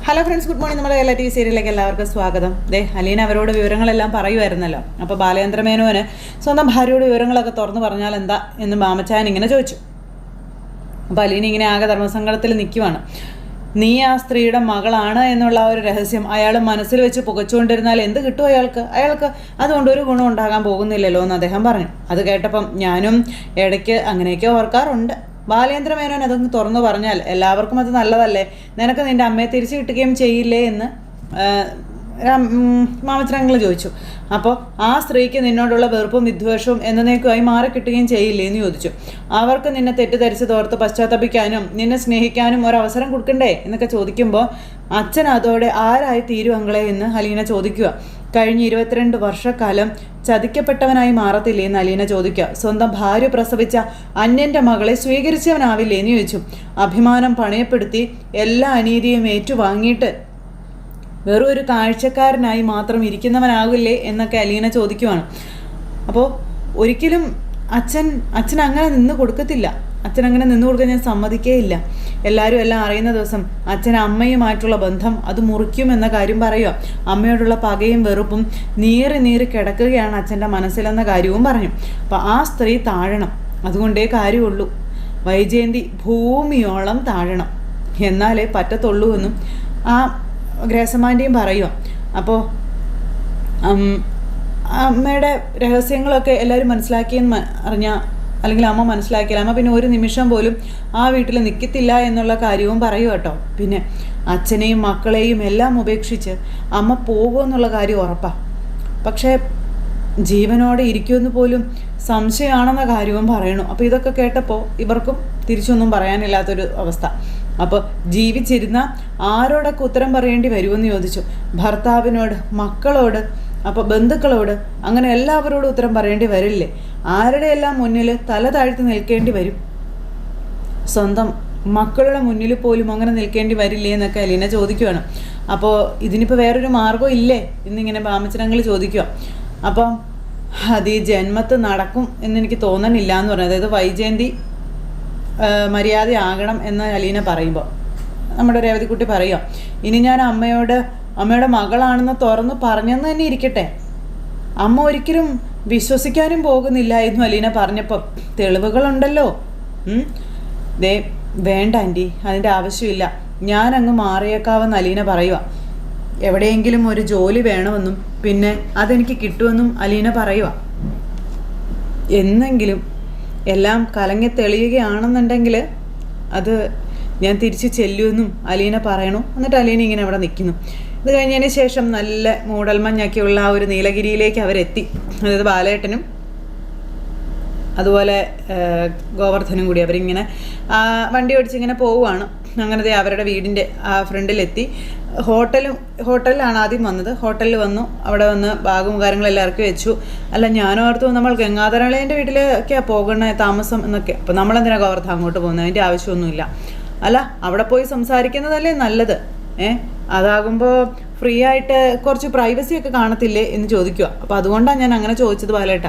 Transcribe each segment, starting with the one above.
Hello friends, good morning. നമ്മുടെ Kerala TV സീരിയലിലേക്ക് എല്ലാവർക്കും സ്വാഗതം. അലീന അവരോട് വിവരങ്ങളെല്ലാം പറയുമായിരുന്നല്ലോ. അപ്പോൾ ബാലേന്ദ്ര മേനോന് സ്വന്തം ഭാര്യയോട് വിവരങ്ങളൊക്കെ തുറന്നു പറഞ്ഞാൽ എന്താ എന്ന് മാമച്ചാൻ ഇങ്ങനെ ചോദിച്ചു. അപ്പോൾ അലീന ഇങ്ങനെ ആകെ ധർമ്മസങ്കടത്തിൽ നിൽക്കുവാണ്. നീ ആ സ്ത്രീയുടെ മകളാണ് എന്നുള്ള ഒരു രഹസ്യം അയാൾ മനസ്സിൽ വെച്ച് പുകച്ചുകൊണ്ടിരുന്നാൽ എന്ത് കിട്ടും അയാൾക്ക് അതുകൊണ്ട് ഒരു ഗുണം ഉണ്ടാകാൻ പോകുന്നില്ലല്ലോ എന്ന് അദ്ദേഹം പറഞ്ഞു. അത് കേട്ടപ്പം ഞാനും ഇടയ്ക്ക് അങ്ങനെയൊക്കെ ഓർക്കാറുണ്ട്. ബാലേന്ദ്ര മേനോൻ അതൊന്ന് തുറന്നു പറഞ്ഞാൽ എല്ലാവർക്കും അത് നല്ലതല്ലേ, നിനക്ക് നിൻ്റെ അമ്മയെ തിരിച്ചു കിട്ടുകയും ചെയ്യില്ലേ എന്ന് മാമച്ചനങ്ങൾ ചോദിച്ചു. അപ്പോൾ ആ സ്ത്രീക്ക് നിന്നോടുള്ള വെറുപ്പും വിദ്വേഷവും എന്നേക്കുമായി മാറിക്കിട്ടുകയും ചെയ്യില്ലേ എന്ന് ചോദിച്ചു. അവർക്ക് നിന്നെ തെറ്റിദ്ധരിച്ച് തോർത്ത് പശ്ചാത്തപിക്കാനും നിന്നെ സ്നേഹിക്കാനും ഒരവസരം കൊടുക്കണ്ടേ എന്നൊക്കെ ചോദിക്കുമ്പോൾ അച്ഛൻ അതോടെ ആരായി തീരും അങ്ങളെ എന്ന് അലീന ചോദിക്കുക. കഴിഞ്ഞ 22 വർഷക്കാലം ചതിക്കപ്പെട്ടവനായി മാറത്തില്ലേ എന്ന് അലീന ചോദിക്കുക. സ്വന്തം ഭാര്യ പ്രസവിച്ച അന്യൻ്റെ മകളെ സ്വീകരിച്ചവനാവില്ലേ എന്ന് ചോദിച്ചു. അഭിമാനം പണയപ്പെടുത്തി എല്ലാ അനീതിയും ഏറ്റുവാങ്ങിയിട്ട് വെറും ഒരു കാഴ്ചക്കാരനായി മാത്രം ഇരിക്കുന്നവനാകില്ലേ എന്നൊക്കെ അലീന ചോദിക്കുവാണ്. അപ്പോൾ ഒരിക്കലും അച്ഛൻ അങ്ങനെ നിന്ന് കൊടുക്കത്തില്ല. അച്ഛൻ അങ്ങനെ നിന്ന് കൊടുക്കാൻ ഞാൻ സമ്മതിക്കേയില്ല. എല്ലാവരും എല്ലാം അറിയുന്ന ദിവസം അച്ഛൻ അമ്മയുമായിട്ടുള്ള ബന്ധം അത് മുറിക്കുമെന്ന കാര്യം പറയുക. അമ്മയോടുള്ള പകയും വെറുപ്പും നീറി കിടക്കുകയാണ് അച്ഛൻ്റെ മനസ്സിലെന്ന കാര്യവും പറഞ്ഞു. അപ്പോൾ ആ സ്ത്രീ താഴണം, അതുകൊണ്ടേ കാര്യമുള്ളൂ. വൈജയന്തി ഭൂമിയോളം താഴണം, എന്നാലേ പറ്റത്തുള്ളൂ എന്നും ആ ഗ്രേസമാൻ്റെയും പറയുക. അപ്പോൾ അമ്മയുടെ രഹസ്യങ്ങളൊക്കെ എല്ലാവരും മനസ്സിലാക്കിയെന്ന് അറിഞ്ഞാൽ, അല്ലെങ്കിൽ അമ്മ മനസ്സിലാക്കിയില്ല, അമ്മ പിന്നെ ഒരു നിമിഷം പോലും ആ വീട്ടിൽ നിൽക്കത്തില്ല എന്നുള്ള കാര്യവും പറയൂ കേട്ടോ. പിന്നെ അച്ഛനെയും മക്കളെയും എല്ലാം ഉപേക്ഷിച്ച് അമ്മ പോകുമെന്നുള്ള കാര്യം ഉറപ്പാണ്. പക്ഷേ ജീവനോടെ ഇരിക്കുമെന്ന് പോലും സംശയമാണെന്ന കാര്യവും പറയണു. അപ്പോൾ ഇതൊക്കെ കേട്ടപ്പോൾ ഇവർക്കും തിരിച്ചൊന്നും പറയാനില്ലാത്തൊരു അവസ്ഥ. അപ്പോൾ ജീവിച്ചിരുന്ന ആരോടൊക്കെ ഉത്തരം പറയേണ്ടി വരുമെന്ന് ചോദിച്ചു. ഭർത്താവിനോട്, മക്കളോട്, അപ്പോൾ ബന്ധുക്കളോട്, അങ്ങനെ എല്ലാവരോടും ഉത്തരം പറയേണ്ടി വരില്ലേ? ആരുടെ എല്ലാം മുന്നിൽ തല താഴ്ത്തി നിൽക്കേണ്ടി വരും? സ്വന്തം മക്കളുടെ മുന്നിൽ പോലും അങ്ങനെ നിൽക്കേണ്ടി വരില്ലേ എന്നൊക്കെ അലീന ചോദിക്കുകയാണ്. അപ്പോൾ ഇതിനിപ്പോൾ വേറൊരു മാർഗ്ഗം ഇല്ലേ എന്നിങ്ങനെ മാമച്ചനങ്ങൾ ചോദിക്കുക. അപ്പം അത് ഈ ജന്മത്ത് നടക്കും എന്നെനിക്ക് തോന്നണില്ല എന്ന് പറഞ്ഞു. അതായത് വൈജയന്തി മര്യാദയാകണം എന്ന് അലീന പറയുമ്പോൾ നമ്മുടെ രേവതിക്കുട്ടി പറയുക, ഇനി ഞാൻ അമ്മയുടെ മകളാണെന്ന് തുറന്ന് പറഞ്ഞെന്ന് തന്നെ ഇരിക്കട്ടെ, അമ്മ ഒരിക്കലും വിശ്വസിക്കാനും പോകുന്നില്ല എന്നും അലീന പറഞ്ഞപ്പോൾ തെളിവുകളുണ്ടല്ലോ. വേണ്ട ആൻറ്റി, അതിൻ്റെ ആവശ്യമില്ല, ഞാൻ അങ്ങ് മാറിയേക്കാവെന്ന് അലീന പറയുക. എവിടെയെങ്കിലും ഒരു ജോലി വേണമെന്നും പിന്നെ അതെനിക്ക് കിട്ടുമെന്നും അലീന പറയുക. എന്നെങ്കിലും എല്ലാം കലങ്ങി തെളിയുകയാണെന്നുണ്ടെങ്കിൽ അത് ഞാൻ തിരിച്ച് ചെല്ലുമെന്നും അലീന പറയണു. എന്നിട്ട് അലീന ഇങ്ങനെ അവിടെ നിൽക്കുന്നു. ഇത് കഴിഞ്ഞതിന് ശേഷം നല്ല മൂടൽമഞ്ഞൊക്കെയുള്ള ആ ഒരു നീലഗിരിയിലേക്ക് അവരെത്തി. അതായത് ബാലേട്ടനും അതുപോലെ ഗോവർദ്ധനും കൂടി അവരിങ്ങനെ വണ്ടി ഓടിച്ചിങ്ങനെ പോവുകയാണ്. അങ്ങനത്തെ അവരുടെ വീടിൻ്റെ ഫ്രണ്ടിലെത്തി. ഹോട്ടലിലാണ് ആദ്യം വന്നത്. ഹോട്ടലിൽ വന്നു, അവിടെ വന്ന് ബാഗും കാര്യങ്ങളെല്ലാം ഇറക്കി വെച്ചു. അല്ല, ഞാനോർത്തു നമ്മൾ ഗംഗാധരളേൻ്റെ വീട്ടിലേക്കാണ് പോകണേ താമസം എന്നൊക്കെ. അപ്പോൾ നമ്മളെന്തിനാണ് ഗോവർദ്ധ അങ്ങോട്ട് പോകുന്നത്? അതിൻ്റെ ആവശ്യമൊന്നുമില്ല. അല്ല, അവിടെ പോയി സംസാരിക്കുന്നതല്ലേ നല്ലത്. അതാകുമ്പോൾ ഫ്രീ ആയിട്ട് കുറച്ച് പ്രൈവസിയൊക്കെ കാണത്തില്ലേ എന്ന് ചോദിക്കുക. അപ്പോൾ അതുകൊണ്ടാണ് ഞാൻ അങ്ങനെ ചോദിച്ചത് ബാലേട്ട.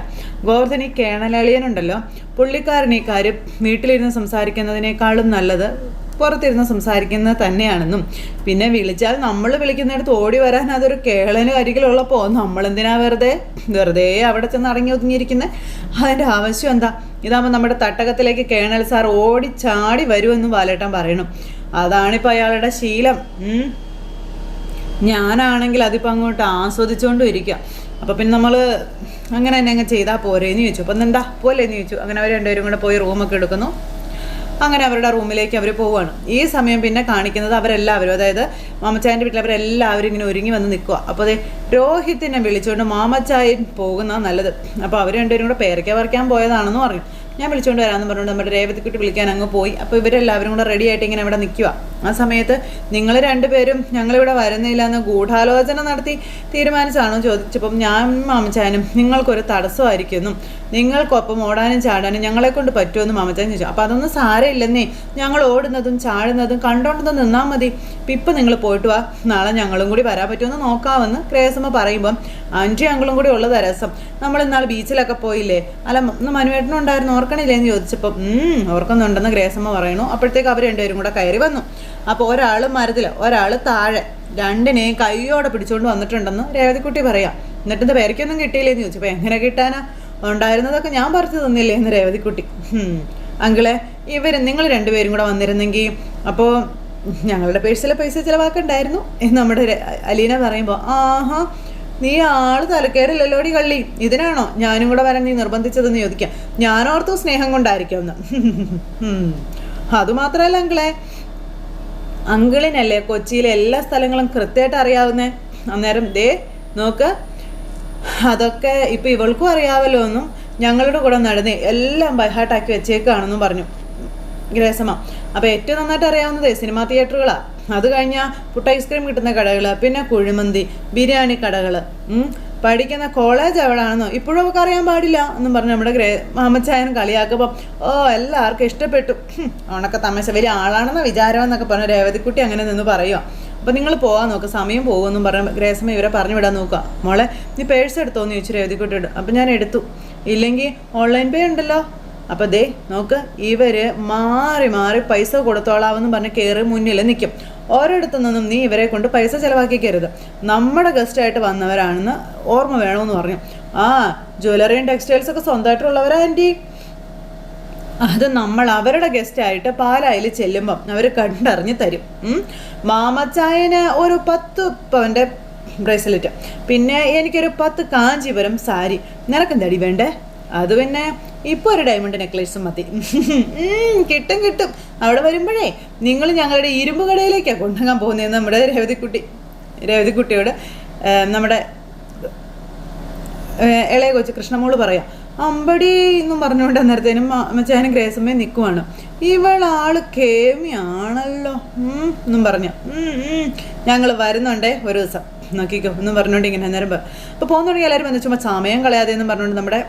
ഗോവർദ്ധൻ ഈ കേണലളിയനുണ്ടല്ലോ, പുള്ളിക്കാരൻ ഈ കാര്യം വീട്ടിലിരുന്ന് സംസാരിക്കുന്നതിനേക്കാളും നല്ലത് പുറത്തിരുന്ന് സംസാരിക്കുന്നത് തന്നെയാണെന്നും, പിന്നെ വിളിച്ചാൽ നമ്മൾ വിളിക്കുന്നിടത്ത് ഓടി വരാൻ അതൊരു കേളന് അരികിലുള്ളപ്പോൾ നമ്മളെന്തിനാ വെറുതെ അവിടെ ചെന്ന് അടങ്ങി ഒതുങ്ങിയിരിക്കുന്നത്? അതിൻ്റെ ആവശ്യം എന്താ? ഇതാകുമ്പോൾ നമ്മുടെ തട്ടകത്തിലേക്ക് കേണൽ സാർ ഓടിച്ചാടി വരുമെന്ന് ബാലേട്ടൻ പറയണം. അതാണിപ്പോൾ അയാളുടെ ശീലം. ഞാനാണെങ്കിൽ അതിപ്പോൾ അങ്ങോട്ട് ആസ്വദിച്ചുകൊണ്ടും ഇരിക്കുക. അപ്പോൾ പിന്നെ നമ്മൾ അങ്ങനെ തന്നെ അങ്ങ് ചെയ്താൽ പോരേന്ന് ചോദിച്ചു. അപ്പം എന്താ പോലെന്ന് ചോദിച്ചു. അങ്ങനെ അവർ രണ്ടുപേരും കൂടെ പോയി റൂമൊക്കെ എടുക്കുന്നു. അങ്ങനെ അവരുടെ റൂമിലേക്ക് അവർ പോവുകയാണ്. ഈ സമയം പിന്നെ കാണിക്കുന്നത് അവരെല്ലാവരും, അതായത് മാമച്ചായൻ്റെ വീട്ടിൽ അവരെല്ലാവരും ഇങ്ങനെ ഒരുങ്ങി വന്ന് നിൽക്കുക. അപ്പോൾ അത് രോഹിത്തിനെ വിളിച്ചുകൊണ്ട് മാമച്ചായൻ പോകുന്നതാണ് നല്ലത്. അപ്പോൾ അവർ രണ്ടുപേരും കൂടെ പേരയ്ക്ക പറിക്കാൻ പോയതാണെന്ന് പറഞ്ഞു. ഞാൻ വിളിച്ചുകൊണ്ട് വരാമെന്ന് പറഞ്ഞുകൊണ്ട് നമ്മുടെ രേവതിക്കുട്ടി വിളിക്കാൻ അങ്ങ് പോയി. അപ്പോൾ ഇവരെല്ലാവരും കൂടെ റെഡി ആയിട്ട് ഇങ്ങനെ ഇവിടെ നിൽക്കുക. ആ സമയത്ത് നിങ്ങൾ രണ്ടുപേരും ഞങ്ങളിവിടെ വരുന്നില്ല എന്ന് ഗൂഢാലോചന നടത്തി തീരുമാനിച്ചാണോ ചോദിച്ചപ്പം ഞാൻ മാമച്ചായനും നിങ്ങൾക്കൊരു തടസ്സമായിരിക്കുമെന്നും നിങ്ങൾക്കൊപ്പം ഓടാനും ചാടാനും ഞങ്ങളെ കൊണ്ട് പറ്റുമെന്ന് മാമച്ചാൻ ചോദിച്ചു. അപ്പോൾ അതൊന്നും സാരമില്ലെന്നേ, ഞങ്ങൾ ഓടുന്നതും ചാടുന്നതും കണ്ടോണ്ടതും നിന്നാൽ മതി. ഇപ്പം നിങ്ങൾ പോയിട്ട് വാ, നാളെ ഞങ്ങളും കൂടി വരാൻ പറ്റുമെന്ന് നോക്കാമെന്ന് ഗ്രേസമ്മ പറയുമ്പം ആൻറ്റി ഞങ്ങളും കൂടി ഉള്ളത് രസം. നമ്മൾ ഇന്നാൾ ബീച്ചിലൊക്കെ പോയില്ലേ, അല്ല മനുവേട്ടനുണ്ടായിരുന്നു ഓർക്കണില്ലേ എന്ന് ചോദിച്ചപ്പം ഓർക്കുന്നുണ്ടെന്ന് ഗ്രേസമ്മ പറയണു. അപ്പോഴത്തേക്ക് അവർ രണ്ടുപേരും കൂടെ കയറി വന്നു. അപ്പോൾ ഒരാൾ മരത്തിൽ, ഒരാൾ താഴെ, രണ്ടിനെയും കൈയോടെ പിടിച്ചുകൊണ്ട് വന്നിട്ടുണ്ടെന്ന് രേവതിക്കുട്ടി പറയാം. എന്നിട്ട് പേരയ്ക്കൊന്നും കിട്ടിയില്ലേന്ന് ചോദിച്ചു. അപ്പോൾ എങ്ങനെ കിട്ടാനാ, ഉണ്ടായിരുന്നതൊക്കെ ഞാൻ പറിച്ചു തന്നില്ലേ എന്ന് രേവതിക്കുട്ടി. അങ്കിളെ, നിങ്ങൾ രണ്ടുപേരും കൂടെ വന്നിരുന്നെങ്കിൽ അപ്പോൾ ഞങ്ങളുടെ പേഴ്സിലെ പൈസ ചിലവാക്കണ്ടായിരുന്നു എന്ന് നമ്മുടെ അലീന പറയുമ്പോൾ, ആഹാ നീ ആള് തലക്കേറില്ലല്ലോടി കള്ളി, ഇതിനാണോ ഞാനും കൂടെ വരാൻ നീ നിർബന്ധിച്ചതെന്ന് ചോദിക്കാം. ഞാനോർത്തു സ്നേഹം കൊണ്ടായിരിക്കുമെന്ന്. അതുമാത്രമല്ല അങ്കിളെ, അങ്കിളിനല്ലേ കൊച്ചിയിലെ എല്ലാ സ്ഥലങ്ങളും കൃത്യമായിട്ട് അറിയാവുന്നേ. അന്നേരം ദേ നോക്ക്, അതൊക്കെ ഇപ്പം ഇവൾക്കും അറിയാമല്ലോ എന്നും ഞങ്ങളുടെ കൂടെ നടന്നേ എല്ലാം ബൈഹാർട്ടാക്കി വെച്ചേക്കാണെന്നും പറഞ്ഞു ഗ്രേസമ്മ. അപ്പോൾ ഏറ്റവും നന്നായിട്ട് അറിയാവുന്നത് സിനിമാ തിയേറ്ററുകളാണ്. അത് കഴിഞ്ഞാൽ പുട്ട് ഐസ്ക്രീം കിട്ടുന്ന കടകൾ, പിന്നെ കുഴിമന്തി, ബിരിയാണി കടകൾ, പഠിക്കുന്ന കോളേജ് എവിടെയാണെന്നോ ഇപ്പോഴും ഒക്കെ അറിയാൻ പാടില്ല എന്നും പറഞ്ഞ് നമ്മുടെ മാമച്ചായനും കളിയാക്കുമ്പോൾ എല്ലാവർക്കും ഇഷ്ടപ്പെട്ടു. അവനൊക്കെ തമാശ വലിയ ആളാണെന്ന വിചാരമെന്നൊക്കെ പറഞ്ഞു രേവതിക്കുട്ടി അങ്ങനെ നിന്ന് പറയുക. അപ്പോൾ നിങ്ങൾ പോകാൻ നോക്കുക, സമയം പോകുമെന്നും പറഞ്ഞ് ഗ്രേസമ്മ ഇവരെ പറഞ്ഞു വിടാൻ നോക്കുക. മോളെ നീ പേഴ്സ് എടുത്തോന്ന് ചോദിച്ചു രേവതിക്കുട്ടിയോട്. അപ്പം ഞാൻ എടുത്തു. ഇല്ലെങ്കിൽ ഓൺലൈൻ പേ ഉണ്ടല്ലോ. അപ്പോൾ ദേ നോക്ക്, ഇവർ മാറി മാറി പൈസ കൊടുത്തോളാവെന്ന് പറഞ്ഞ് കയറി മുന്നിൽ നിൽക്കും. ഓരോടത്തു നിന്നും നീ ഇവരെ കൊണ്ട് പൈസ ചിലവാക്കിക്കരുത്, നമ്മുടെ ഗസ്റ്റായിട്ട് വന്നവരാണെന്ന് ഓർമ്മ വേണമെന്ന് പറഞ്ഞു. ജ്വല്ലറിയും ടെക്സ്റ്റൈൽസൊക്കെ സ്വന്തമായിട്ടുള്ളവരാ ആൻറ്റി. അത് നമ്മൾ അവരുടെ ഗസ്റ്റായിട്ട് പാലായിൽ ചെല്ലുമ്പം അവർ കണ്ടറിഞ്ഞ് തരും. മാമച്ചായന് ഒരു 10 പവൻ്റെ ബ്രേസ്ലെറ്റ്, പിന്നെ എനിക്കൊരു 10 കാഞ്ചീപുരം സാരി. നിനക്കെന്താടി വേണ്ടേ? അത് പിന്നെ ഇപ്പോൾ ഒരു ഡയമണ്ട് നെക്ലേസും മതി. കിട്ടും. അവിടെ വരുമ്പോഴേ നിങ്ങൾ ഞങ്ങളുടെ ഇരുമ്പ് കടയിലേക്കാണ് കൊണ്ടുപോകാൻ പോകുന്നതെന്ന് നമ്മുടെ രേവതിക്കുട്ടിയോട് നമ്മുടെ ഇളയ കൊച്ചു കൃഷ്ണമോള് പറയാം. അമ്പടി എന്നും പറഞ്ഞുകൊണ്ട് അന്നേരത്തേനും അമ്മച്ചാനും ഗ്രേസമ്മയും നിൽക്കുവാണ്. ഇവളാള് കേമിയാണല്ലോ എന്നും പറഞ്ഞു. ഞങ്ങൾ വരുന്നുണ്ടേ ഒരു ദിവസം നോക്കിക്കോ എന്നും പറഞ്ഞുകൊണ്ട് ഇങ്ങനെ അന്നേരം ഇപ്പോൾ പോകുന്ന തുടങ്ങി എല്ലാവരും വന്ന് ചുമ്മാ സമയം കളയാതെ എന്നും പറഞ്ഞുകൊണ്ട് നമ്മുടെ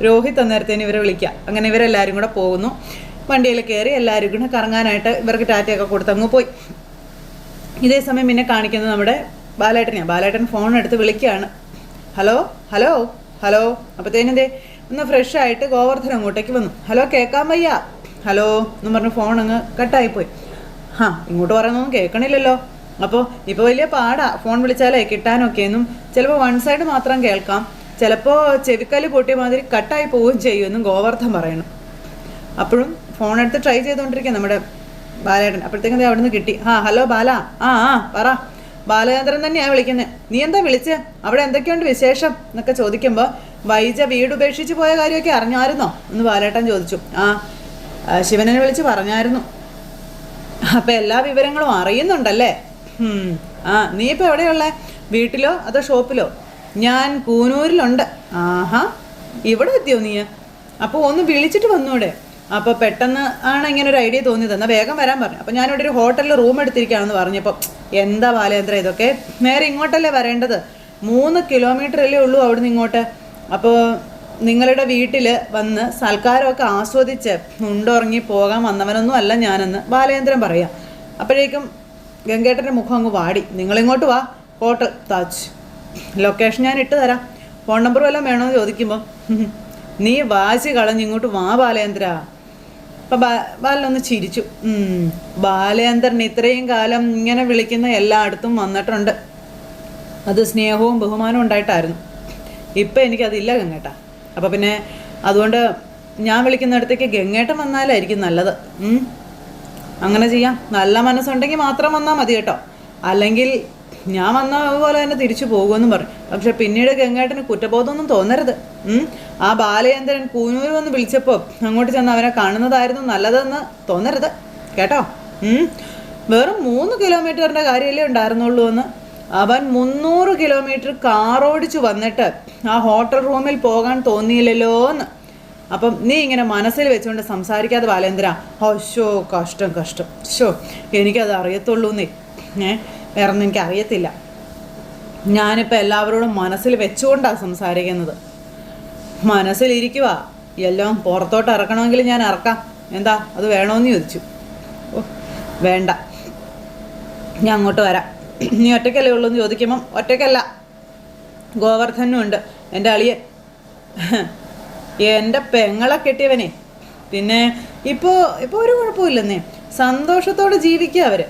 രോഹിത് അന്നേരത്തേന് ഇവരെ വിളിക്കുക. അങ്ങനെ ഇവരെല്ലാവരും കൂടെ പോകുന്നു. വണ്ടിയിൽ കയറി എല്ലാവരും കൂടെ കറങ്ങാനായിട്ട് ഇവർക്ക് ടാറ്റയൊക്കെ കൊടുത്ത് അങ്ങ് പോയി. ഇതേ സമയം പിന്നെ കാണിക്കുന്നത് നമ്മുടെ ബാലേട്ടനെയാണ്. ബാലേട്ടൻ ഫോൺ എടുത്ത് വിളിക്കുകയാണ്. Hello hello hello. അപ്പോഴത്തേനെന്തേ ഒന്ന് ഫ്രഷ് ആയിട്ട് ഗോവർദ്ധൻ അങ്ങോട്ടേക്ക് വന്നു. ഹലോ കേൾക്കാൻ വയ്യ, ഹലോ എന്നും പറഞ്ഞ് ഫോൺ അങ്ങ് കട്ടായിപ്പോയി. ഇങ്ങോട്ട് പറയുന്നൊന്നും കേൾക്കണില്ലല്ലോ. അപ്പോൾ ഇപ്പോൾ വലിയ പാടാ ഫോൺ വിളിച്ചാലേ കിട്ടാനൊക്കെ എന്നും. ചിലപ്പോൾ വൺ സൈഡ് മാത്രം കേൾക്കാം, ചിലപ്പോൾ ചെവിക്കല് പൊട്ടിയ മാതിരി കട്ടായി പോവുകയും ചെയ്യുമെന്നും ഗോവർദ്ധൻ പറയണം. അപ്പോഴും ഫോൺ എടുത്ത് ട്രൈ ചെയ്തുകൊണ്ടിരിക്കുക നമ്മുടെ ബാലേട്ടൻ. അപ്പോഴത്തേക്കും അവിടെ നിന്ന് കിട്ടി. ഹലോ ബാല. പറ. ബാലചന്ദ്രൻ തന്നെയാണ് വിളിക്കുന്നത്. നീ എന്താ വിളിച്ച്? അവിടെ എന്തൊക്കെയുണ്ട് വിശേഷം എന്നൊക്കെ ചോദിക്കുമ്പോൾ വൈജ വീട് ഉപേക്ഷിച്ച് പോയ കാര്യമൊക്കെ അറിഞ്ഞായിരുന്നോ എന്ന് ബാലേട്ടൻ ചോദിച്ചു. ശിവനെ വിളിച്ച് പറഞ്ഞായിരുന്നു. അപ്പം എല്ലാ വിവരങ്ങളും അറിയുന്നുണ്ടല്ലേ? നീ ഇപ്പം എവിടെയുള്ളേ? വീട്ടിലോ അതോ ഷോപ്പിലോ? ഞാൻ കൂനൂരിലുണ്ട്. ഇവിടെ എത്തിയോ നീ? അപ്പോൾ ഒന്ന് വിളിച്ചിട്ട് വന്നൂടെ? അപ്പോൾ പെട്ടെന്ന് ആണ് ഇങ്ങനെ ഒരു ഐഡിയ തോന്നിയത്. എന്നാൽ വേഗം വരാൻ പറഞ്ഞു. അപ്പോൾ ഞാനിവിടെ ഒരു ഹോട്ടലിൽ റൂം എടുത്തിരിക്കുകയാണെന്ന് പറഞ്ഞപ്പോൾ എന്താ ബാലേന്ദ്ര ഇതൊക്കെ? നേരെ ഇങ്ങോട്ടല്ലേ വരേണ്ടത്? 3 കിലോമീറ്ററല്ലേ ഉള്ളൂ അവിടുന്ന് ഇങ്ങോട്ട്. അപ്പോൾ നിങ്ങളുടെ വീട്ടിൽ വന്ന് സൽക്കാരമൊക്കെ ആസ്വദിച്ച് ഉണ്ടുറങ്ങി പോകാൻ വന്നവനൊന്നും അല്ല ഞാനെന്ന് ബാലേന്ദ്രൻ പറയാം. അപ്പോഴേക്കും ഗംഗേട്ടൻ്റെ മുഖം അങ്ങ് വാടി. നിങ്ങളിങ്ങോട്ട് വാ, ഹോട്ടൽ താജ്, ലൊക്കേഷൻ ഞാൻ ഇട്ട് തരാം, ഫോൺ നമ്പർ വല്ലതും വേണമെന്ന് ചോദിക്കുമ്പോൾ നീ വാശി കളഞ്ഞ് ഇങ്ങോട്ട് വാ ബാലേന്ദ്ര. അപ്പം ബാലനൊന്ന് ചിരിച്ചു. ബാലേന്ദ്രൻ ഇത്രയും കാലം ഇങ്ങനെ വിളിക്കുന്ന എല്ലായിടത്തും വന്നിട്ടുണ്ട്. അത് സ്നേഹവും ബഹുമാനവും ഉണ്ടായിട്ടായിരുന്നു. ഇപ്പം എനിക്കതില്ല ഗംഗേട്ട. അപ്പോൾ പിന്നെ അതുകൊണ്ട് ഞാൻ വിളിക്കുന്നിടത്തേക്ക് ഗംഗേട്ടൻ വന്നാലായിരിക്കും നല്ലത്. അങ്ങനെ ചെയ്യാം. നല്ല മനസ്സുണ്ടെങ്കിൽ മാത്രം വന്നാൽ മതി കേട്ടോ. അല്ലെങ്കിൽ ഞാൻ വന്ന പോലെ തന്നെ തിരിച്ചു പോകുമെന്നും പറഞ്ഞു. പക്ഷെ പിന്നീട് ഗംഗേട്ടന് കുറ്റബോധമൊന്നും തോന്നരുത്. ആ ബാലചന്ദ്രൻ കൂനൂർ വന്ന് വിളിച്ചപ്പോൾ അങ്ങോട്ട് ചെന്ന് അവനെ കാണുന്നതായിരുന്നു നല്ലതെന്ന് തോന്നരുത് കേട്ടോ. വെറും 3 കിലോമീറ്ററിൻ്റെ കാര്യമല്ലേ ഉണ്ടായിരുന്നുള്ളൂ എന്ന്. അവൻ 300 കിലോമീറ്റർ കാറോടിച്ചു വന്നിട്ട് ആ ഹോട്ടൽ റൂമിൽ പോകാൻ തോന്നിയില്ലല്ലോ എന്ന്. അപ്പം നീ ഇങ്ങനെ മനസ്സിൽ വെച്ചുകൊണ്ട് സംസാരിക്കാതെ ബാലേന്ദ്ര. കഷ്ടം. എനിക്കത് അറിയത്തുള്ളൂന്നേ. വേറെ ഒന്നും എനിക്ക് അറിയത്തില്ല. ഞാനിപ്പോൾ എല്ലാവരോടും മനസ്സിൽ വെച്ചുകൊണ്ടാണ് സംസാരിക്കുന്നത്. മനസ്സിലിരിക്കുക, എല്ലാം പുറത്തോട്ട് ഇറക്കണമെങ്കിൽ ഞാൻ ഇറക്കാം. എന്താ അത് വേണമെന്ന് ചോദിച്ചു. വേണ്ട, ഞാൻ അങ്ങോട്ട് വരാം. നീ ഒറ്റയ്ക്കല്ലേ ഉള്ളൂ എന്ന് ചോദിക്കുമ്പം ഒറ്റയ്ക്കല്ല, ഗോവർദ്ധനും ഉണ്ട്, എൻ്റെ അളിയൻ, എൻ്റെ പെങ്ങളെ കെട്ടിയവനെ. പിന്നെ ഇപ്പോൾ ഒരു കുഴപ്പമില്ലെന്നേ. സന്തോഷത്തോടെ ജീവിക്കുക അവർ.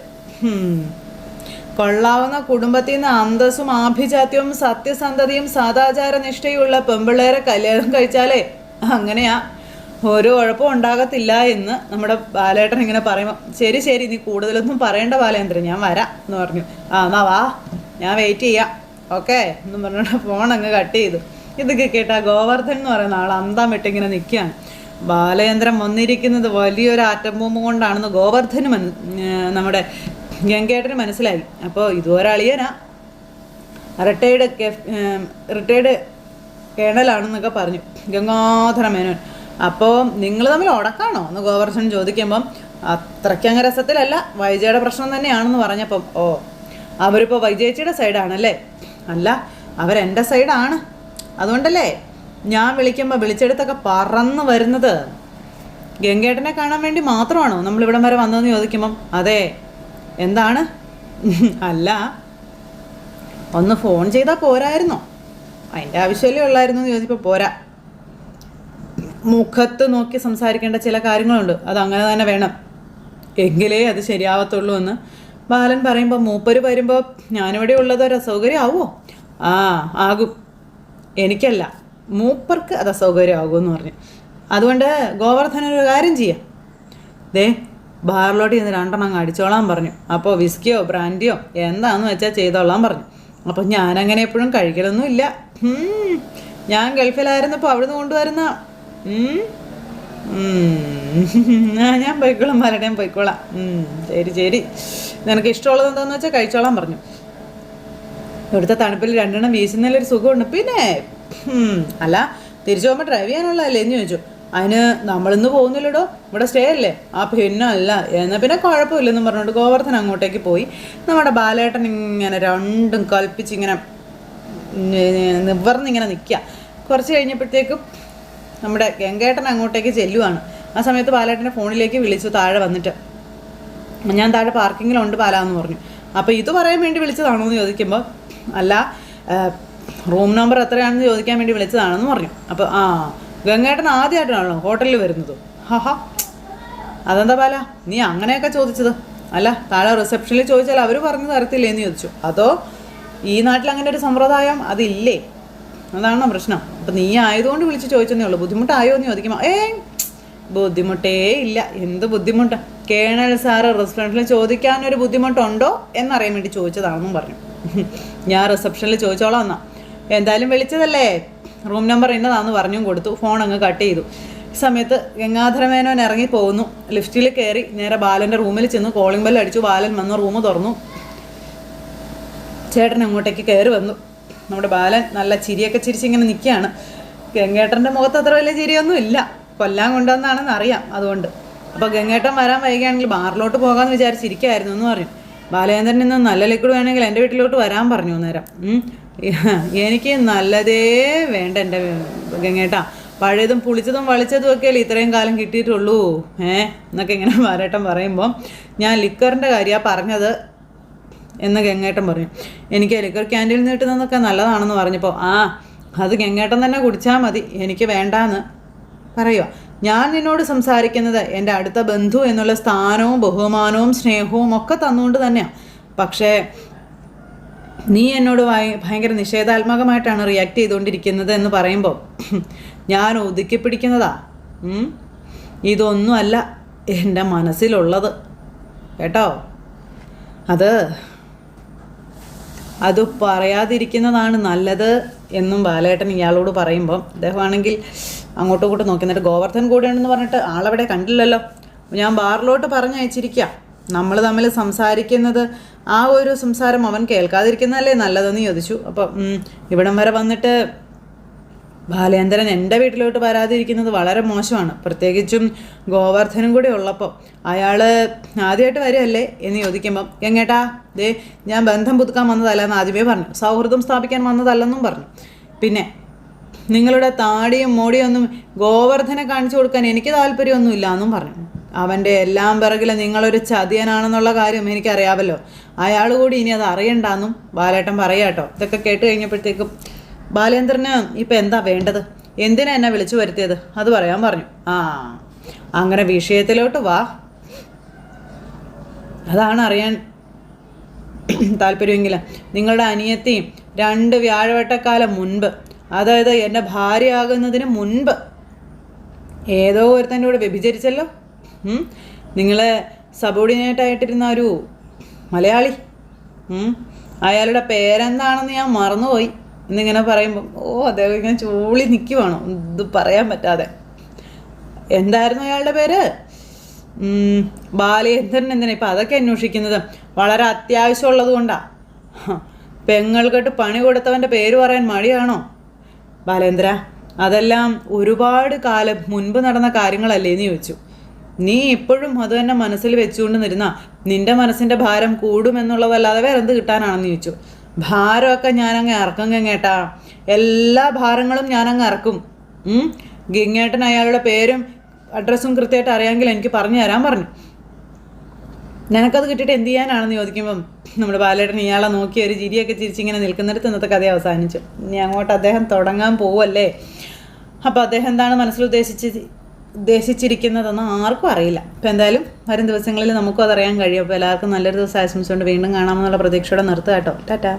കൊള്ളാവുന്ന കുടുംബത്തിൽ നിന്ന് അന്തസ്സും ആഭിജാത്യവും സത്യസന്ധതയും സദാചാര നിഷ്ഠയുള്ള പെമ്പിള്ളേരെ കല്യാണം കഴിച്ചാലേ അങ്ങനെയാ, ഒരു കുഴപ്പം ഉണ്ടാകത്തില്ല എന്ന് നമ്മുടെ ബാലേട്ടൻ ഇങ്ങനെ പറയുമ്പോൾ, ശരി ശരി നീ കൂടുതലൊന്നും പറയേണ്ട ബാലേന്ദ്രൻ, ഞാൻ വരാം എന്ന് പറഞ്ഞു. എന്നാ വാ, ഞാൻ വെയിറ്റ് ചെയ്യാം, ഓക്കെ എന്നും പറഞ്ഞിട്ട് ഫോൺ അങ്ങ് കട്ട് ചെയ്തു. ഇതൊക്കെ കേട്ടാ ഗോവർദ്ധൻ എന്ന് പറയുന്ന ആൾ അന്തം വിട്ടിങ്ങനെ നിൽക്കുകയാണ്. ബാലേന്ദ്രൻ വന്നിരിക്കുന്നത് വലിയൊരു ആറ്റം ബോംബ് കൊണ്ടാണെന്ന് ഗോവർദ്ധന് നമ്മുടെ ഗംഗേട്ടന് മനസ്സിലായി. അപ്പോൾ ഇതുവരെ അളിയനാ, റിട്ടയർഡ് കേണലാണെന്നൊക്കെ പറഞ്ഞു ഗംഗാധര മേനോൻ. അപ്പോൾ നിങ്ങൾ തമ്മിൽ ഉടക്കാണോ എന്ന് ഗോവർദ്ധൻ ചോദിക്കുമ്പം അത്രയ്ക്കങ്ങ് രസത്തിലല്ല, വൈജയുടെ പ്രശ്നം തന്നെയാണെന്ന് പറഞ്ഞപ്പം, ഓ അവരിപ്പോൾ വൈജേച്ചിയുടെ സൈഡാണല്ലേ? അല്ല, അവരെൻ്റെ സൈഡാണ്, അതുകൊണ്ടല്ലേ ഞാൻ വിളിക്കുമ്പോൾ വിളിച്ചെടുത്തൊക്കെ പറന്ന് വരുന്നത്. ഗംഗേട്ടനെ കാണാൻ വേണ്ടി മാത്രമാണോ നമ്മളിവിടം വരെ വന്നതെന്ന് ചോദിക്കുമ്പം, അതെ. എന്താണ്? അല്ല, ഒന്ന് ഫോൺ ചെയ്താൽ പോരായിരുന്നോ? അതിൻ്റെ ആവശ്യമല്ലേ ഉള്ളായിരുന്നു എന്ന് ചോദിച്ചപ്പോൾ, പോരാ, മുഖത്ത് നോക്കി സംസാരിക്കേണ്ട ചില കാര്യങ്ങളുണ്ട്, അതങ്ങനെ തന്നെ വേണം, എങ്കിലേ അത് ശരിയാവത്തുള്ളൂ എന്ന് ബാലൻ പറയുമ്പോൾ, മൂപ്പര് വരുമ്പോൾ ഞാനിവിടെ ഉള്ളത് ഒരു അസൗകര്യം ആവുമോ? ആകും, എനിക്കല്ല മൂപ്പർക്ക് അത് അസൗകര്യം ആകുമെന്ന് പറഞ്ഞു. അതുകൊണ്ട് ഗോവർദ്ധനൊരു കാര്യം ചെയ്യാം, ദേ ബാറിലോട്ട് ചെന്ന് 2 എണ്ണം അടിച്ചോളാൻ പറഞ്ഞു. അപ്പോൾ വിസ്കിയോ ബ്രാൻഡിയോ എന്താണെന്ന് വെച്ചാൽ ചെയ്തോളാൻ പറഞ്ഞു. അപ്പോൾ ഞാനങ്ങനെ എപ്പോഴും കഴിക്കലൊന്നും ഇല്ല, ഞാൻ ഗൾഫിലായിരുന്നപ്പോൾ അവിടുന്ന് കൊണ്ടുവരുന്ന ഞാൻ പോയിക്കോളാം, മരടേം പോയിക്കോളാം. ശരി ശരി, നിനക്ക് ഇഷ്ടമുള്ളത് എന്താണെന്ന് വെച്ചാൽ കഴിച്ചോളാൻ പറഞ്ഞു. ഇവിടുത്തെ തണുപ്പിൽ 2 എണ്ണം വീശുന്നതിലൊരു സുഖമുണ്ട്. പിന്നെ അല്ല, തിരിച്ചു പോകുമ്പോൾ ഡ്രൈവ് ചെയ്യാനുള്ളതല്ലേ എന്ന് ചോദിച്ചു. അതിന് നമ്മളിന്ന് പോകുന്നില്ലടോ, ഇവിടെ സ്റ്റേ അല്ലേ? പിന്നെ അല്ല, എന്നാൽ പിന്നെ കുഴപ്പമില്ലെന്നും പറഞ്ഞുകൊണ്ട് ഗോവർദ്ധൻ അങ്ങോട്ടേക്ക് പോയി. നമ്മുടെ ബാലേട്ടൻ ഇങ്ങനെ രണ്ടും കൽപ്പിച്ചിങ്ങനെ നിവർന്നിങ്ങനെ നിൽക്കുക. കുറച്ച് കഴിഞ്ഞപ്പോഴത്തേക്കും നമ്മുടെ ഗംഗേട്ടൻ അങ്ങോട്ടേക്ക് ചെല്ലുവാണ്. ആ സമയത്ത് ബാലേട്ടൻ്റെ ഫോണിലേക്ക് വിളിച്ചു താഴെ വന്നിട്ട്, ഞാൻ താഴെ പാർക്കിങ്ങിലുണ്ട് പാലാന്ന് പറഞ്ഞു. അപ്പോൾ ഇത് പറയാൻ വേണ്ടി വിളിച്ചതാണോ എന്ന് ചോദിക്കുമ്പോൾ, അല്ല റൂം നമ്പർ എത്രയാണെന്ന് ചോദിക്കാൻ വേണ്ടി വിളിച്ചതാണെന്ന് പറഞ്ഞു. അപ്പോൾ ഗംഗേട്ടൻ ആദ്യമായിട്ടാണല്ലോ ഹോട്ടലിൽ വരുന്നത്. അതെന്താ പാല നീ അങ്ങനെയൊക്കെ ചോദിച്ചത്? അല്ല, താഴെ റിസപ്ഷനിൽ ചോദിച്ചാൽ അവർ പറഞ്ഞു തരത്തില്ലേ എന്ന് ചോദിച്ചു. അതോ ഈ നാട്ടിൽ അങ്ങനെ ഒരു സമ്പ്രദായം അതില്ലേ? അതാണ് പ്രശ്നം. അപ്പം നീ ആയതുകൊണ്ട് വിളിച്ച് ചോദിച്ചെന്നേ ഉള്ളൂ, ബുദ്ധിമുട്ടായോ എന്ന് ചോദിക്കുമ്പോൾ, ബുദ്ധിമുട്ടേ ഇല്ല. എന്ത് ബുദ്ധിമുട്ട്? കേണൽ സാറ് റെസ്റ്റോറൻറ്റിൽ ചോദിക്കാനൊരു ബുദ്ധിമുട്ടുണ്ടോ എന്നറിയാൻ വേണ്ടി ചോദിച്ചതാണെന്നും പറഞ്ഞു. ഞാൻ റിസപ്ഷനിൽ ചോദിച്ചോളാം എന്നാ, എന്തായാലും വിളിച്ചതല്ലേ, റൂം നമ്പർ എന്നതാണെന്ന് പറഞ്ഞും കൊടുത്തു. ഫോൺ അങ്ങ് കട്ട് ചെയ്തു. ഈ സമയത്ത് ഗംഗാധര മേനോൻ ഇറങ്ങി പോകുന്നു. ലിഫ്റ്റിൽ കയറി നേരെ ബാലൻ്റെ റൂമിൽ ചെന്നു. കോളിംഗ് ബെൽ അടിച്ചു. ബാലൻ വന്ന് റൂം തുറന്നു. ചേട്ടൻ അങ്ങോട്ടേക്ക് കയറി വന്നു. നമ്മുടെ ബാലൻ നല്ല ചിരിയൊക്കെ ചിരിച്ചിങ്ങനെ നിൽക്കുകയാണ്. ഗംഗേട്ടൻ്റെ മുഖത്ത് അത്ര വലിയ ചിരിയൊന്നും ഇല്ല, കൊല്ലാൻ കൊണ്ടുവന്നാണെന്ന് അറിയാം അതുകൊണ്ട്. അപ്പോൾ ഗംഗേട്ടൻ വരാൻ വൈകുകയാണെങ്കിൽ ബാറിലോട്ട് പോകാമെന്ന് വിചാരിച്ചിരിക്കുകയായിരുന്നു എന്ന് പറഞ്ഞു. ബാലേന്ദ്രൻ ഇന്ന് നല്ല ലിക്വിഡ് വേണമെങ്കിൽ എൻ്റെ വീട്ടിലോട്ട് വരാൻ പറഞ്ഞു നേരം. എനിക്ക് നല്ലതേ വേണ്ട എൻ്റെ ഗംഗേട്ടാ, പഴയതും പുളിച്ചതും വളിച്ചതും ഒക്കെയല്ലേ ഇത്രയും കാലം കിട്ടിയിട്ടുള്ളൂ എന്നൊക്കെ ഇങ്ങനെ ബാലേട്ടൻ പറയുമ്പോൾ, ഞാൻ ലിക്കറിൻ്റെ കാര്യമാണ് പറഞ്ഞത് എന്ന് ഗംഗേട്ടൻ പറഞ്ഞു. എനിക്ക് ലിക്കർ ക്യാൻറ്റീനിൽ നിന്ന് കിട്ടുന്നതൊക്കെ നല്ലതാണെന്ന് പറഞ്ഞപ്പോൾ, അത് ഗംഗേട്ടൻ തന്നെ കുടിച്ചാൽ മതി, എനിക്ക് വേണ്ടാന്ന് പറയുക. ഞാൻ നിന്നോട് സംസാരിക്കുന്നത് എൻ്റെ അടുത്ത ബന്ധു എന്നുള്ള സ്ഥാനവും ബഹുമാനവും സ്നേഹവും ഒക്കെ തന്നുകൊണ്ട് തന്നെയാണ്. പക്ഷേ നീ എന്നോട് ഭയങ്കര നിഷേധാത്മകമായിട്ടാണ് റിയാക്ട് ചെയ്തുകൊണ്ടിരിക്കുന്നത് എന്ന് പറയുമ്പോൾ ഞാൻ ഒതുക്കി പിടിക്കുന്നതാ. ഇതൊന്നുമല്ല എൻ്റെ മനസ്സിലുള്ളത് കേട്ടോ. അത് പറയാതിരിക്കുന്നതാണ് നല്ലത് എന്നും ബാലേട്ടൻ ഇയാളോട് പറയുമ്പോൾ, അദ്ദേഹമാണെങ്കിൽ അങ്ങോട്ടും ഇങ്ങോട്ടും നോക്കി. എന്നിട്ട് ഗോവർദ്ധൻ കൂടെയുണ്ടെന്ന് പറഞ്ഞിട്ട് ആളവിടെ കണ്ടില്ലല്ലോ, ഞാൻ ബാറിലോട്ട് പറഞ്ഞയച്ചിരിക്കുക. നമ്മൾ തമ്മിൽ സംസാരിക്കുന്നത് ആ ഒരു സംസാരം അവൻ കേൾക്കാതിരിക്കുന്നതല്ലേ നല്ലതെന്ന് ചോദിച്ചു. അപ്പം ഇവിടം വരെ വന്നിട്ട് ബാലേന്ദ്രൻ എൻ്റെ വീട്ടിലോട്ട് വരാതിരിക്കുന്നത് വളരെ മോശമാണ്, പ്രത്യേകിച്ചും ഗോവർദ്ധനും കൂടി ഉള്ളപ്പോൾ. അയാൾ ആദ്യമായിട്ട് വരുമല്ലേ എന്ന് ചോദിക്കുമ്പം, എങ്ങേട്ടാ ഞാൻ ബന്ധം പുതുക്കാൻ വന്നതല്ലെന്ന് ആദ്യമേ പറഞ്ഞു, സൗഹൃദം സ്ഥാപിക്കാൻ വന്നതല്ലെന്നും പറഞ്ഞു. പിന്നെ നിങ്ങളുടെ താടിയും മോടിയും ഒന്നും ഗോവർദ്ധനെ കാണിച്ചു കൊടുക്കാൻ എനിക്ക് താല്പര്യമൊന്നുമില്ല എന്നും പറഞ്ഞു. അവൻ്റെ എല്ലാം പിറകിൽ നിങ്ങളൊരു ചതിയനാണെന്നുള്ള കാര്യം എനിക്കറിയാമല്ലോ, അയാൾ കൂടി ഇനി അത് അറിയണ്ടെന്നും ബാലേട്ടൻ പറയാട്ടോ. ഇതൊക്കെ കേട്ട് കഴിഞ്ഞപ്പോഴത്തേക്കും ബാലേന്ദ്രന് ഇപ്പം എന്താ വേണ്ടത്, എന്തിനാ എന്നെ വിളിച്ചു വരുത്തിയത് അത് പറയാൻ പറഞ്ഞു. അങ്ങനെ വിഷയത്തിലോട്ട് വാ. അതാണ് അറിയാൻ താല്പര്യമെങ്കിൽ നിങ്ങളുടെ അനിയത്തിയും 2 വ്യാഴവട്ടക്കാലം മുൻപ്, അതായത് എൻ്റെ ഭാര്യയാകുന്നതിന് മുൻപ് ഏതോ ഒരുത്തൻ്റെ കൂടെ വ്യഭിചരിച്ചല്ലോ. നിങ്ങളെ സബോർഡിനേറ്റായിട്ടിരുന്ന ഒരു മലയാളി, അയാളുടെ പേരെന്താണെന്ന് ഞാൻ മറന്നുപോയി എന്നിങ്ങനെ പറയുമ്പം അദ്ദേഹം ഇങ്ങനെ ചൂളി നിൽക്കുവാണോ ഇത് പറയാൻ പറ്റാതെ. എന്തായിരുന്നു അയാളുടെ പേര്? ബാലചന്ദ്രൻ. എന്തിനാ ഇപ്പം അതൊക്കെ അന്വേഷിക്കുന്നത്? വളരെ അത്യാവശ്യമുള്ളത് കൊണ്ടാ. പെങ്ങൾക്കെട്ട് പണി കൊടുത്തവൻ്റെ പേര് പറയാൻ മടിയാണോ ബാലേന്ദ്ര? അതെല്ലാം ഒരുപാട് കാലം മുൻപ് നടന്ന കാര്യങ്ങളല്ലേ എന്ന് ചോദിച്ചു. നീ ഇപ്പോഴും അത് തന്നെ മനസ്സിൽ വെച്ചുകൊണ്ട് നിരുന്ന നിന്റെ മനസ്സിൻ്റെ ഭാരം കൂടുമെന്നുള്ളതല്ലാതെ വേറെ എന്ത് കിട്ടാനാണെന്ന് ചോദിച്ചു. ഭാരമൊക്കെ ഞാനങ്ങ് ഇറക്കും ഗംഗേട്ടാ, എല്ലാ ഭാരങ്ങളും ഞാനങ്ങ് ഇറക്കും. ഗംഗേട്ടൻ അയാളുടെ പേരും അഡ്രസ്സും കൃത്യമായിട്ട് അറിയാമെങ്കിൽ എനിക്ക് പറഞ്ഞു തരാൻ പറഞ്ഞു. നിനക്കത് കിട്ടിയിട്ട് എന്ത് ചെയ്യാനാണെന്ന് ചോദിക്കുമ്പം നമ്മുടെ ബാലേട്ടൻ ഇയാളെ നോക്കി ഒരു ചിരിയൊക്കെ ചിരിച്ചിങ്ങനെ നിൽക്കുന്നിടത്ത് ഇന്നത്തെ കഥ അവസാനിച്ചു. ഇനി അങ്ങോട്ട് അദ്ദേഹം തുടങ്ങാൻ പോവല്ലേ. അപ്പോൾ അദ്ദേഹം എന്താണ് മനസ്സിൽ ഉദ്ദേശിച്ചിരിക്കുന്നതെന്ന് ആർക്കും അറിയില്ല. അപ്പോൾ എന്തായാലും വരും ദിവസങ്ങളിൽ നമുക്കും അതറിയാൻ കഴിയും. അപ്പോൾ എല്ലാവർക്കും നല്ലൊരു ദിവസം ആശംസിച്ചുകൊണ്ട് വീണ്ടും കാണാമെന്നുള്ള പ്രതീക്ഷയോടെ നിർത്തുക കേട്ടോ. ടാറ്റാ.